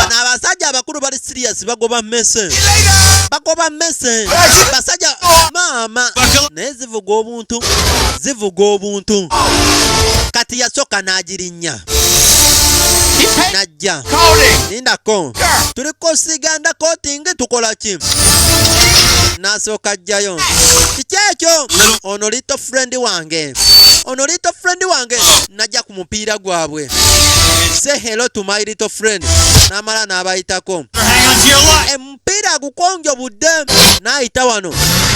N'abasajja abakulu bali serious bagoba mmese. Basajja mama naye zivuga obuntu. Kati yasooka n'agirinnya. Najja lindako tuliko siganda kotingi tukola ki nasooka ajjayo kiki ekyo ono little friend wange najja ku mupiira gwabwe say hello to my little friend n'amala n'abayitako omupiira gukonjo budde n'ayita wano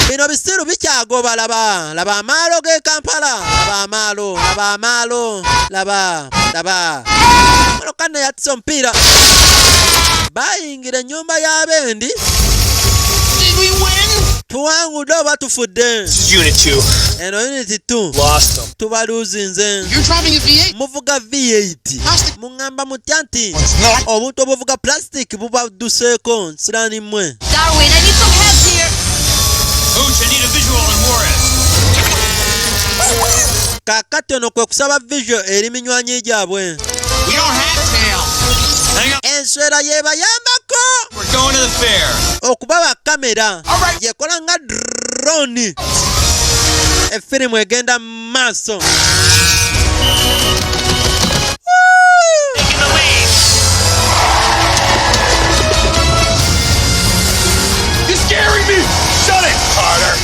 bino bisiru bikyagoba laba amaalo g'e Kampala laba Kana yatse omupiira bayingira ennyumba y'abendi. Did we win? Tuwangudde oba tufudde. Unit 2. Eno Unit 2. Lost them. Tubaluzinze. You're driving a V8? Muvuga V8. Plastic. Mungamba mutya nti obuntu obuvuga plastic bubadduseeko nsirani mmwe. Darwin, I need some help here. Coach, I need a visual on Juarez. Kakati ono kwe kusaba visual eri minywanyi gyabwe. We don't have tails. Hang on. Enswera yebayambako. We're going to the fair. Okuba ba kamera yekola nga drone. Efirimu egenda maaso. Taking the lead. You're scaring me! Shut it, Carter!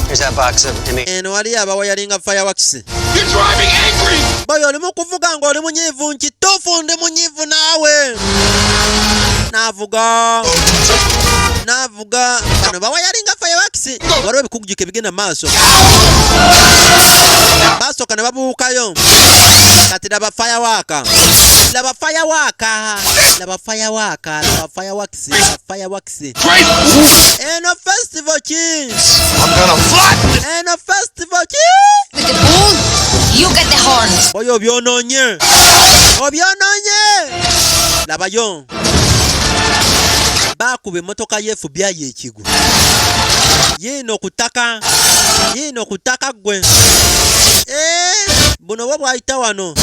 Here's that box of Eno wali abawayalinga fireworks. You're driving angry! Boyo olimu kuvuga nga oli munyiivu nkituufu ndi munyiivu naawe. Navuga bano bawayalinga fireworks waliwo ebikugjuka ebigenda maaso. Basooka ne babuukayo kati laba fireworks. Eno festival ki? I'm gonna fly! Eno festival ki? With the bull, you get the horns. Oyo obyonoonye. Labayo. Bakuba emmotoka ye FBI ekigu. Yiino kutaka gwe. Buno bwe bwayita wano.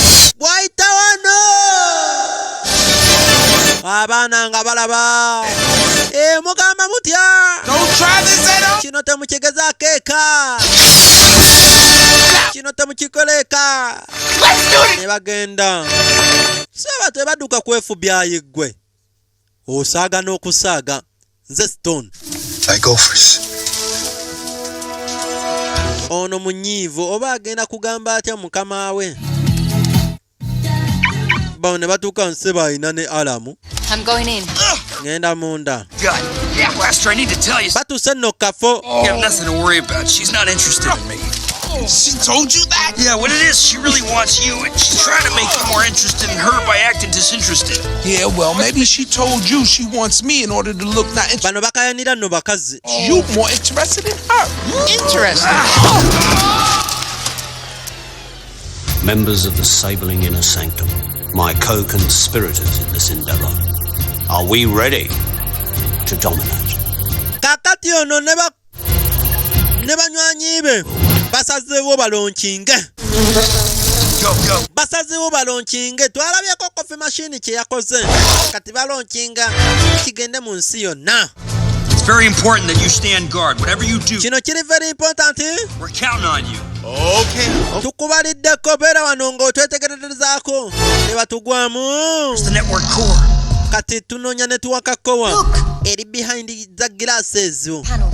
Abaana nga balaba. Mugamba mutya. Don't try this at all! Kino temukigezaako eka. Kino temukikoleeka. Let's do it! Ne bagenda. Seba tebadduka ku FBI gwe. Osaaga n'okusaaga. Nze Stone. I go first. Ono munyiivu oba agenda kugamba atya mukama we. Bawo ne batuuka nseba alina ne alamu. I'm going in. Ngenda munda. God. Yeah, Lester, I need to tell you. Batuse nno kafo. You have nothing to worry about. She's not interested in me. She told you that? Yeah, what it is, she really wants you, and she's trying to make you more interested in her by acting disinterested. Yeah, well, maybe she told you she wants me in order to look not interested. Bano bakayanira nno bakazi. You more interested in her. Interested. Members of the Sabling Inner Sanctum, my co-conspirators in this endeavor, are we ready to dominate? Kakati ono ne banywanyi be basazeewo balonkinge. Basazeewo balonkinge. Twalabyeko coffee machine kye yakoze. Kati balonkinga kigende mu nsi yonna. It's very important that you stand guard. Whatever you do, Kino kiri very important. we're counting on you. Okay. Tukubaliddeko beera wano ng'otwetegererezaako ne batugwamu. It's the network core. Kati tunoonya ne tuwakakowa eri behind the glasses. Panel.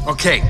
Okay.